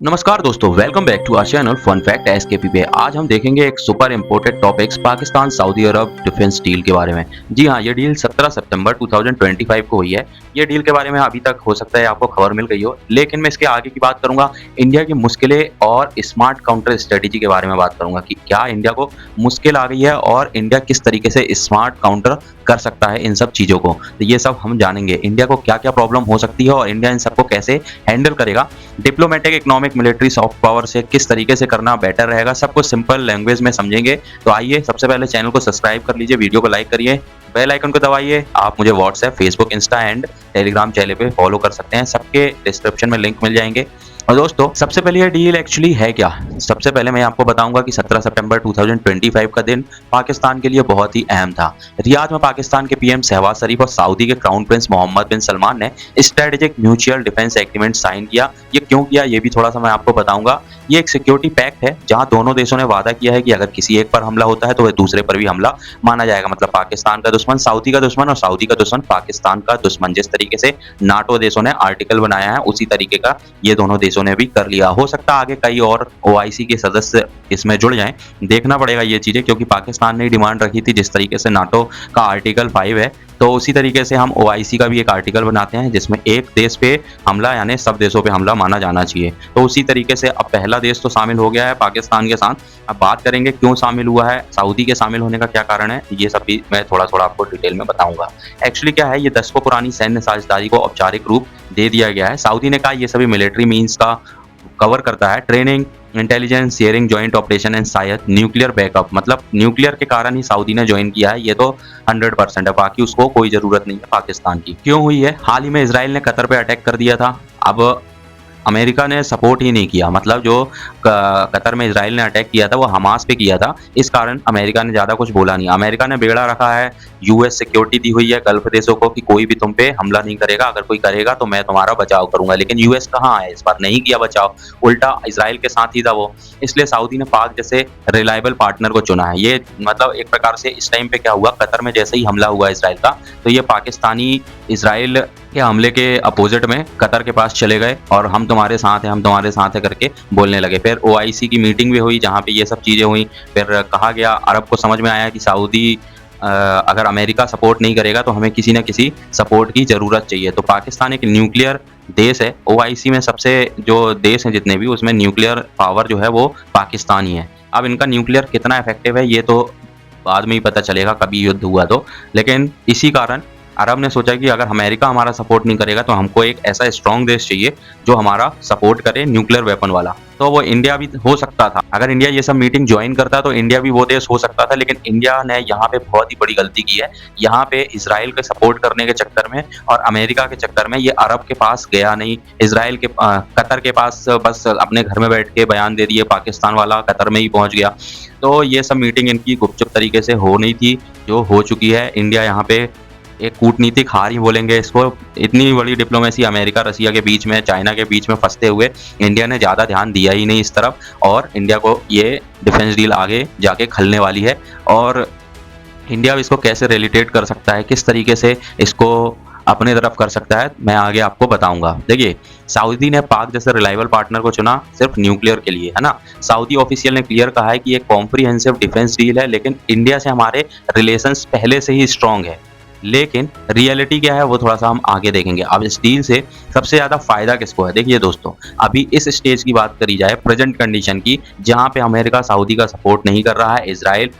नमस्कार दोस्तों, welcome back to our channel fun fact SKP पे। आज हम देखेंगे एक super important topics Pakistan Saudi Arab defence deal के बारे में। जी हाँ, ये डील 17 सितंबर 2025 को हुई है। ये डील के बारे में अभी तक हो सकता है आपको खबर मिल गई हो, लेकिन मैं इसके आगे की बात करूंगा। इंडिया की मुश्किलें और स्मार्ट काउंटर स्ट्रेटेजी के बारे में बात करूंगा कि क्या इंडिया को मुश्किल आ गई है और इंडिया किस तरीके से स्मार्ट काउंटर कर सकता है इन सब चीज़ों को। तो ये सब हम जानेंगे, इंडिया को क्या क्या प्रॉब्लम हो सकती है और इंडिया इन सबको कैसे हैंडल करेगा। Diplomatic, economic, military, soft power से किस तरीके से करना बेटर रहेगा, सब कुछ सिंपल लैंग्वेज में समझेंगे। तो आइए, सबसे पहले चैनल को सब्सक्राइब कर लीजिए, वीडियो को लाइक करिए, बेल आइकन को दबाइए। आप मुझे WhatsApp, Facebook, Insta and Telegram channel पे फॉलो कर सकते हैं, सबके डिस्क्रिप्शन में लिंक मिल जाएंगे। और दोस्तों, सबसे पहले ये डील एक्चुअली है क्या। सबसे पहले मैं आपको बताऊंगा कि 17 सितंबर 2025 का दिन पाकिस्तान के लिए बहुत ही अहम था। रियाद में पाकिस्तान के पीएम शहबाज शरीफ और सऊदी के crown prince Mohammed bin Salman ने strategic mutual defence agreement sign किया। ये क्यों किया, ये भी थोड़ा सा मैं आपको बताऊंगा। ये एक सिक्योरिटी पैक्ट है जहां दोनों देशों ने वादा किया है कि अगर किसी एक पर हमला होता है तो वह दूसरे पर भी हमला माना जाएगा। मतलब पाकिस्तान का दुश्मन सऊदी का दुश्मन और सऊदी का दुश्मन पाकिस्तान का दुश्मन। जिस तरीके से नाटो देशों ने आर्टिकल बनाया है, उसी तरीके का ये दोनों देशों ने भी कर लिया। हो सकता है आगे कई और ओआईसी के सदस्य इसमें जुड़ जाएं, देखना पड़ेगा ये चीजें, क्योंकि पाकिस्तान ने डिमांड रखी थी जिस तरीके से नाटो का आर्टिकल 5 है, तो उसी तरीके से हम ओआईसी का भी एक आर्टिकल बनाते हैं जिसमें एक देश पे हमला यानी सब देशों पे हमला माना जाना चाहिए। तो उसी तरीके से अब पहला देश तो शामिल हो गया है पाकिस्तान के साथ। अब बात करेंगे क्यों शामिल हुआ है, सऊदी के शामिल होने का क्या कारण है, ये सब भी मैं थोड़ा थोड़ा आपको डिटेल में बताऊंगा। एक्चुअली क्या है, ये दशकों पुरानी सैन्य साझेदारी को औपचारिक रूप दे दिया गया है। सऊदी ने कहा ये सभी मिलिट्री मीन्स का कवर करता है, training, intelligence sharing, joint operation and शायद न्यूक्लियर बैकअप। मतलब न्यूक्लियर के कारण ही सऊदी ने ज्वाइन किया है, ये तो 100% है, बाकी उसको कोई जरूरत नहीं है पाकिस्तान की। क्यों हुई है, हाल ही में इसराइल ने कतर पे अटैक कर दिया था। अब अमेरिका ने सपोर्ट ही नहीं किया। मतलब जो कतर में इसराइल ने अटैक किया था वो हमास पे किया था, इस कारण अमेरिका ने ज़्यादा कुछ बोला नहीं। अमेरिका ने बेड़ा रखा है, यूएस सिक्योरिटी दी हुई है गल्फ देशों को कि कोई भी तुम पे हमला नहीं करेगा, अगर कोई करेगा तो मैं तुम्हारा बचाव करूंगा। लेकिन यूएस कहाँ है, इस बार नहीं किया बचाव, उल्टा इसराइल के साथ ही था वो। इसलिए सऊदी ने पाक जैसे रिलायबल पार्टनर को चुना है। ये मतलब एक प्रकार से इस टाइम पे क्या हुआ, कतर में जैसे ही हमला हुआ इसराइल का, तो ये पाकिस्तानी इसराइल के हमले के अपोजिट में कतर के पास चले गए और हम तुम्हारे साथ हैं, हम तुम्हारे साथ है करके बोलने लगे। फिर ओआईसी की मीटिंग भी हुई जहाँ पे ये सब चीज़ें हुई। फिर कहा गया, अरब को समझ में आया कि सऊदी अगर अमेरिका सपोर्ट नहीं करेगा तो हमें किसी न किसी सपोर्ट की ज़रूरत चाहिए। तो पाकिस्तान एक न्यूक्लियर देश है, ओआईसी में सबसे जो देश हैं जितने भी, उसमें न्यूक्लियर पावर जो है वो पाकिस्तान ही है। अब इनका न्यूक्लियर कितना इफेक्टिव है ये तो बाद में ही पता चलेगा, कभी युद्ध हुआ तो। लेकिन इसी कारण अरब ने सोचा कि अगर अमेरिका हमारा सपोर्ट नहीं करेगा तो हमको एक ऐसा स्ट्रॉन्ग देश चाहिए जो हमारा सपोर्ट करे न्यूक्लियर वेपन वाला। तो वो इंडिया भी हो सकता था। अगर इंडिया ये सब मीटिंग ज्वाइन करता तो इंडिया भी वो देश हो सकता था, लेकिन इंडिया ने यहाँ पे बहुत ही बड़ी गलती की है। यहाँ पे इसराइल के सपोर्ट करने के चक्कर में और अमेरिका के चक्कर में ये अरब के पास गया नहीं, इसराइल के कतर के पास बस अपने घर में बैठ के बयान दे दिए, पाकिस्तान वाला कतर में ही पहुंच गया। तो ये सब मीटिंग इनकी गुपचुप तरीके से हो नहीं थी, जो हो चुकी है। इंडिया यहाँ पे एक कूटनीतिक हार ही बोलेंगे इसको। इतनी बड़ी डिप्लोमेसी अमेरिका रसिया के बीच में, चाइना के बीच में फंसते हुए इंडिया ने ज़्यादा ध्यान दिया ही नहीं इस तरफ, और इंडिया को ये डिफेंस डील आगे जाके खलने वाली है। और इंडिया इसको कैसे रिलेटेट कर सकता है, किस तरीके से इसको अपने तरफ कर सकता है, मैं आगे आपको बताऊंगा। देखिए, सऊदी ने पाक जैसे रिलायबल पार्टनर को चुना सिर्फ न्यूक्लियर के लिए, है ना। सऊदी ऑफिशियल ने क्लियर कहा है कि एक कॉम्प्रिहेंसिव डिफेंस डील है, लेकिन इंडिया से हमारे रिलेशंस पहले से ही स्ट्रांग है। लेकिन रियलिटी क्या है वो थोड़ा सा हम आगे देखेंगे। अब इस डील से सबसे ज़्यादा फायदा किसको है। देखिए दोस्तों, अभी इस स्टेज की बात करी जाए, प्रेजेंट कंडीशन की, जहाँ पे अमेरिका सऊदी का सपोर्ट नहीं कर रहा है, इसराइल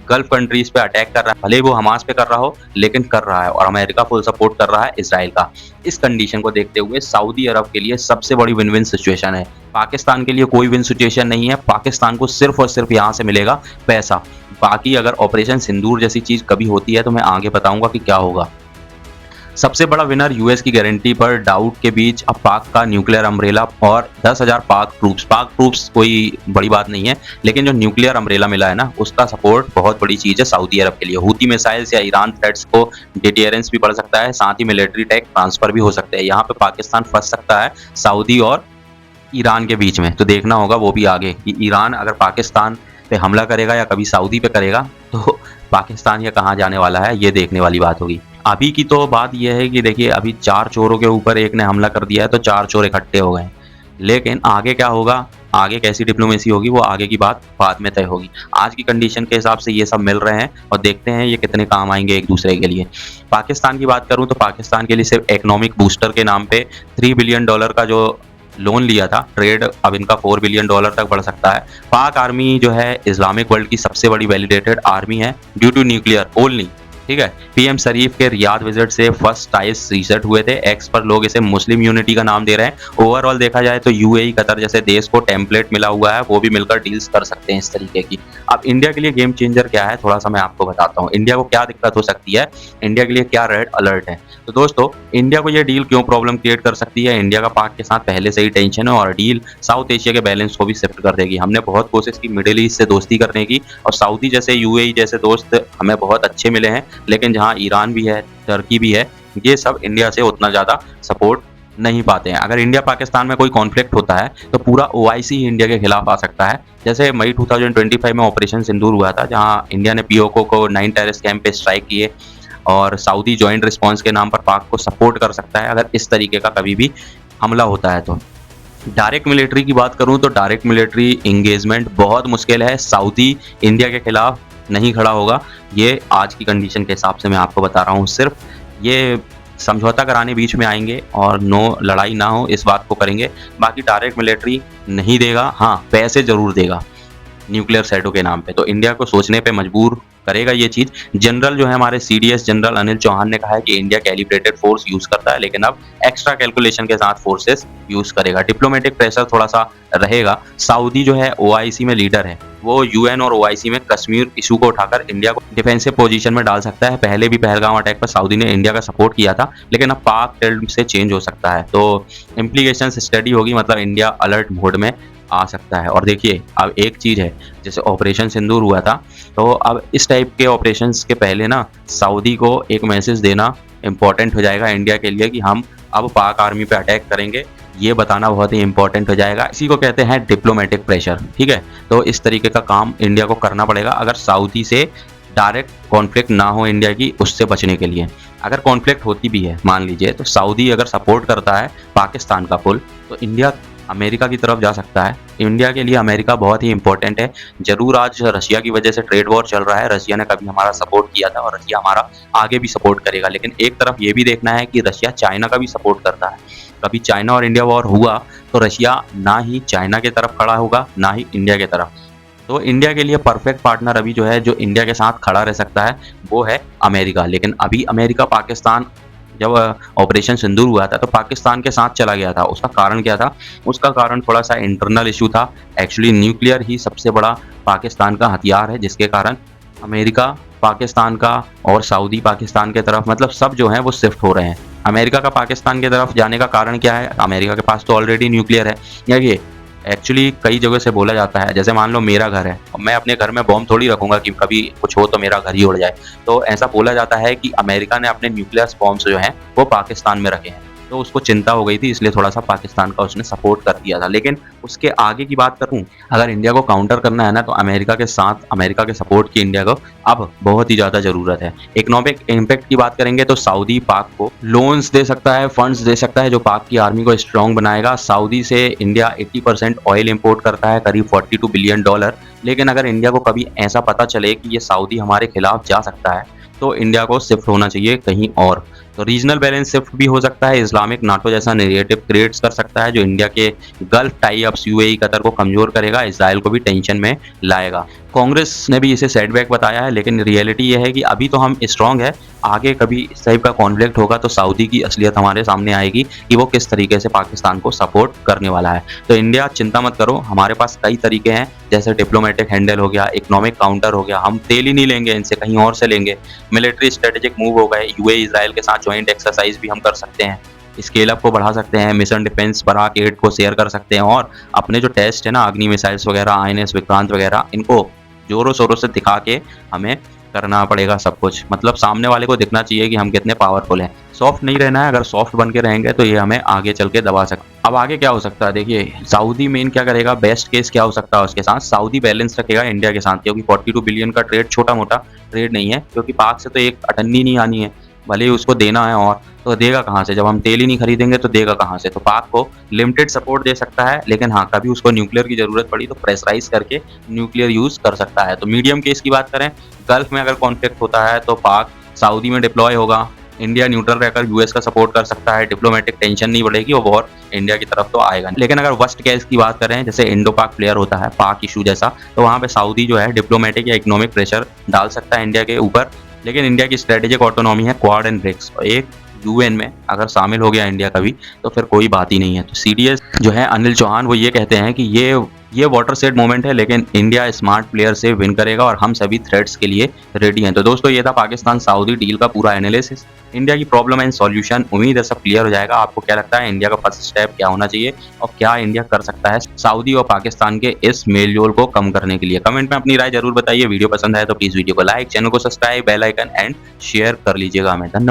गल्फ कंट्रीज पे अटैक कर रहा है, भले वो हमास पे कर रहा हो लेकिन कर रहा है, और अमेरिका फुल सपोर्ट कर रहा है इसराइल का। इस कंडीशन को देखते हुए सऊदी अरब के लिए सबसे बड़ी विन विन सिचुएशन है। पाकिस्तान के लिए कोई विन सिचुएशन नहीं है। पाकिस्तान को सिर्फ और सिर्फ यहाँ से मिलेगा पैसा। बाकी अगर ऑपरेशन सिंदूर जैसी चीज़ कभी होती है तो मैं आगे बताऊंगा कि क्या होगा। सबसे बड़ा विनर यूएस की गारंटी पर डाउट के बीच अब पाक का न्यूक्लियर अम्ब्रेला और 10,000 पाक ट्रूप्स कोई बड़ी बात नहीं है, लेकिन जो न्यूक्लियर अम्ब्रेला मिला है ना, उसका सपोर्ट बहुत बड़ी चीज़ है सऊदी अरब के लिए। हूती मिसाइल्स या ईरान थ्रेट्स को डिटेरेंस भी बढ़ सकता है, साथ ही मिलिट्री टेक ट्रांसफर भी हो सकते हैं। यहाँ पे पाकिस्तान फंस सकता है सऊदी और ईरान के बीच में। तो देखना होगा वो भी आगे कि ईरान अगर पाकिस्तान पे हमला करेगा या कभी सऊदी पे करेगा तो पाकिस्तान या कहाँ जाने वाला है, ये देखने वाली बात होगी। अभी की तो बात यह है कि देखिए, अभी 4 चोरों के ऊपर एक ने हमला कर दिया है तो 4 चोर इकट्ठे हो गए। लेकिन आगे क्या होगा, आगे कैसी डिप्लोमेसी होगी, वो आगे की बात बाद में तय होगी। आज की कंडीशन के हिसाब से ये सब मिल रहे हैं और देखते हैं ये कितने काम आएँगे एक दूसरे के लिए। पाकिस्तान की बात करूँ तो पाकिस्तान के लिए सिर्फ इकोनॉमिक बूस्टर के नाम पे $3 बिलियन का जो लोन लिया था, ट्रेड अब इनका $4 बिलियन तक बढ़ सकता है। पाक आर्मी जो है इस्लामिक वर्ल्ड की सबसे बड़ी वैलिडेटेड आर्मी है ड्यू टू न्यूक्लियर ओनली, ठीक है। पीएम शरीफ के रियाद विजिट से फर्स्ट टाइज रीसेट हुए थे। एक्स पर लोग इसे मुस्लिम यूनिटी का नाम दे रहे हैं। ओवरऑल देखा जाए तो यूएई, कतर जैसे देश को टेम्पलेट मिला हुआ है, वो भी मिलकर डील्स कर सकते हैं इस तरीके की। अब इंडिया के लिए गेम चेंजर क्या है, थोड़ा सा मैं आपको बताता हूँ। इंडिया को क्या दिक्कत हो सकती है, इंडिया के लिए क्या रेड अलर्ट है। तो दोस्तों, इंडिया को ये डील क्यों प्रॉब्लम क्रिएट कर सकती है, इंडिया का पाक के साथ पहले से ही टेंशन है और डील साउथ एशिया के बैलेंस को भी शिफ्ट कर देगी। हमने बहुत कोशिश की मिडिल ईस्ट से दोस्ती करने की और सऊदी जैसे, यूएई जैसे दोस्त हमें बहुत अच्छे मिले हैं, लेकिन जहाँ ईरान भी है, टर्की भी है, ये सब इंडिया से उतना ज़्यादा सपोर्ट नहीं पाते हैं। अगर इंडिया पाकिस्तान में कोई कॉन्फ्लिक्ट होता है तो पूरा ओआईसी ही इंडिया के खिलाफ आ सकता है। जैसे मई 2025 में ऑपरेशन सिंदूर हुआ था, जहां इंडिया ने पीओके को 9 टेररिस्ट कैंप पे स्ट्राइक किए और सऊदी जॉइंट रिस्पांस के नाम पर पाक को सपोर्ट कर सकता है अगर इस तरीके का कभी भी हमला होता है तो। डायरेक्ट मिलिट्री की बात करूं तो डायरेक्ट मिलिट्री इंगेजमेंट बहुत मुश्किल है। सऊदी इंडिया के खिलाफ नहीं खड़ा होगा, ये आज की कंडीशन के हिसाब से मैं आपको बता रहा हूँ। सिर्फ ये समझौता कराने बीच में आएंगे और नो लड़ाई ना हो इस बात को करेंगे, बाकी डायरेक्ट मिलिट्री नहीं देगा। हाँ, पैसे जरूर देगा न्यूक्लियर साइटों के नाम पे, तो इंडिया को सोचने पे मजबूर करेगा ये चीज़। जनरल जो है हमारे सीडीएस जनरल अनिल चौहान ने कहा है कि इंडिया कैलिब्रेटेड फोर्स यूज़ करता है, लेकिन अब एक्स्ट्रा कैलकुलेशन के साथ फोर्सेस यूज़ करेगा। डिप्लोमेटिक प्रेशर थोड़ा सा रहेगा। सऊदी जो है ओआईसी में लीडर है, वो यूएन और ओआईसी में कश्मीर इशू को उठाकर इंडिया को डिफेंसिव पोजीशन में डाल सकता है। पहले भी पहलगाम अटैक पर सऊदी ने इंडिया का सपोर्ट किया था, लेकिन अब पाक टिल्ट से चेंज हो सकता है, तो इम्प्लीकेशंस स्टडी होगी, मतलब इंडिया अलर्ट मोड में आ सकता है। और देखिए, अब एक चीज़ है, जैसे ऑपरेशन सिंदूर हुआ था, तो अब इस टाइप के ऑपरेशंस के पहले ना सऊदी को एक मैसेज देना इम्पॉर्टेंट हो जाएगा इंडिया के लिए कि हम अब पाक आर्मी पे अटैक करेंगे। ये बताना बहुत ही इंपॉर्टेंट हो जाएगा। इसी को कहते हैं डिप्लोमेटिक प्रेशर, ठीक है। तो इस तरीके का काम इंडिया को करना पड़ेगा अगर सऊदी से डायरेक्ट कॉन्फ्लिक्ट ना हो इंडिया की, उससे बचने के लिए। अगर कॉन्फ्लिक्ट होती भी है मान लीजिए, तो सऊदी अगर सपोर्ट करता है पाकिस्तान का फुल, तो इंडिया अमेरिका की तरफ जा सकता है। इंडिया के लिए अमेरिका बहुत ही इंपॉर्टेंट है। जरूर आज रशिया की वजह से ट्रेड वॉर चल रहा है, रशिया ने कभी हमारा सपोर्ट किया था और रशिया हमारा आगे भी सपोर्ट करेगा, लेकिन एक तरफ ये भी देखना है कि रशिया चाइना का भी सपोर्ट करता है। कभी चाइना और इंडिया वॉर हुआ तो रशिया ना ही चाइना की तरफ खड़ा होगा ना ही इंडिया की तरफ। तो इंडिया के लिए परफेक्ट पार्टनर अभी जो है, जो इंडिया के साथ खड़ा रह सकता है, वो है अमेरिका। लेकिन अभी अमेरिका पाकिस्तान, जब ऑपरेशन सिंदूर हुआ था तो पाकिस्तान के साथ चला गया था। उसका कारण क्या था? उसका कारण थोड़ा सा इंटरनल इशू था। एक्चुअली न्यूक्लियर ही सबसे बड़ा पाकिस्तान का हथियार है, जिसके कारण अमेरिका पाकिस्तान का और सऊदी पाकिस्तान के तरफ, मतलब सब जो हैं वो शिफ्ट हो रहे हैं। अमेरिका का पाकिस्तान की तरफ जाने का कारण क्या है? अमेरिका के पास तो ऑलरेडी न्यूक्लियर है। देखिए, एक्चुअली कई जगह से बोला जाता है, जैसे मान लो मेरा घर है और मैं अपने घर में बॉम्ब थोड़ी रखूंगा कि कभी कुछ हो तो मेरा घर ही उड़ जाए। तो ऐसा बोला जाता है कि अमेरिका ने अपने न्यूक्लियर बॉम्ब्स जो हैं वो पाकिस्तान में रखे हैं, तो उसको चिंता हो गई थी, इसलिए थोड़ा सा पाकिस्तान का उसने सपोर्ट कर दिया था। लेकिन उसके आगे की बात करूं, अगर इंडिया को काउंटर करना है ना, तो अमेरिका के साथ, अमेरिका के सपोर्ट की इंडिया को अब बहुत ही ज़्यादा ज़रूरत है। इकोनॉमिक इम्पैक्ट की बात करेंगे तो सऊदी पाक को लोन्स दे सकता है, फंड्स दे सकता है, जो पाक की आर्मी को स्ट्रॉन्ग बनाएगा। सऊदी से इंडिया 80% ऑयल इम्पोर्ट करता है, करीब $42 बिलियन। लेकिन अगर इंडिया को कभी ऐसा पता चले कि ये सऊदी हमारे खिलाफ जा सकता है, तो इंडिया को शिफ्ट होना चाहिए कहीं और। तो रीजनल बैलेंस शिफ्ट भी हो सकता है, इस्लामिक नाटो जैसा नैरेटिव क्रिएट्स कर सकता है, जो इंडिया के gulf tie ups, UAE, Qatar को कमजोर करेगा, इजराइल को भी टेंशन में लाएगा। कांग्रेस ने भी इसे सेटबैक बताया है, लेकिन रियलिटी ये है कि अभी तो हम स्ट्रांग है, आगे कभी इस टाइप का कॉन्फ्लिक्ट होगा तो सऊदी की असलियत हमारे सामने आएगी कि वो किस तरीके से पाकिस्तान को सपोर्ट करने वाला है। तो इंडिया चिंता मत करो, हमारे पास कई तरीके हैं, जैसे डिप्लोमेटिक हैंडल हो गया, इकोनॉमिक काउंटर हो गया, हम तेल ही नहीं लेंगे इनसे, कहीं और से लेंगे। मिलिट्री स्ट्रेटेजिक मूव हो गए, यूएई इजराइल के साथ ज्वाइंट एक्सरसाइज भी हम कर सकते हैं, स्केल अप को बढ़ा सकते हैं, मिशन डिफेंस बराक 8 को शेयर कर सकते हैं, और अपने जो टेस्ट है ना, अग्नि मिसाइल्स वगैरह, आईएनएस विक्रांत वगैरह, इनको जोरों शोरों से दिखा के हमें करना पड़ेगा सब कुछ। मतलब सामने वाले को दिखना चाहिए कि हम कितने पावरफुल हैं। सॉफ्ट नहीं रहना है, अगर सॉफ्ट बन के रहेंगे तो ये हमें आगे चल के दबा सकते। अब आगे क्या हो सकता है, देखिए सऊदी मेन क्या करेगा, बेस्ट केस क्या हो सकता है उसके साथ, सऊदी बैलेंस रखेगा इंडिया के साथ, क्योंकि 42 बिलियन का ट्रेड छोटा मोटा ट्रेड नहीं है, क्योंकि पाक से तो एक अटन्नी नहीं आनी है। भले ही उसको देना है और तो देगा कहाँ से? जब हम तेल ही नहीं खरीदेंगे तो देगा कहाँ से? तो पाक को लिमिटेड सपोर्ट दे सकता है, लेकिन हाँ, कभी उसको न्यूक्लियर की ज़रूरत पड़ी तो प्रेशराइज़ करके न्यूक्लियर यूज़ कर सकता है। तो मीडियम केस की बात करें, गल्फ में अगर कॉन्फ्लिक्ट होता है तो पाक सऊदी में डिप्लॉय होगा। इंडिया न्यूट्रल रहकर यूएस का सपोर्ट कर सकता है, डिप्लोमैटिक टेंशन नहीं बढ़ेगी और वॉर इंडिया की तरफ तो आएगा नहीं। लेकिन अगर वर्स्ट केस की बात करें, जैसे इंडो पाक प्लेयर होता है, पाक इश्यू जैसा, तो वहाँ पे सऊदी जो है डिप्लोमैटिक या इकोनॉमिक प्रेशर डाल सकता है इंडिया के ऊपर। लेकिन इंडिया की स्ट्रेटेजिक ऑटोनॉमी है क्वाड एंड ब्रिक्स, और एक यूएन में अगर शामिल हो गया इंडिया कभी तो फिर कोई बात ही नहीं है। तो सीडीएस जो है अनिल चौहान वो ये कहते हैं कि ये वाटर सेट मोमेंट है, लेकिन इंडिया स्मार्ट प्लेयर से विन करेगा और हम सभी थ्रेट्स के लिए रेडी हैं। तो दोस्तों ये था पाकिस्तान सऊदी डील का पूरा एनालिसिस, इंडिया की प्रॉब्लम एंड सॉल्यूशन। उम्मीद है सब क्लियर हो जाएगा। आपको क्या लगता है इंडिया का फर्स्ट स्टेप क्या होना चाहिए और क्या इंडिया कर सकता है सऊदी और पाकिस्तान के इस मेलजोल को कम करने के लिए? कमेंट में अपनी राय जरूर बताइए। वीडियो पसंद आए तो प्लीज वीडियो को लाइक, चैनल को subscribe, bell icon and share कर लीजिएगा। हमें धन्यवाद।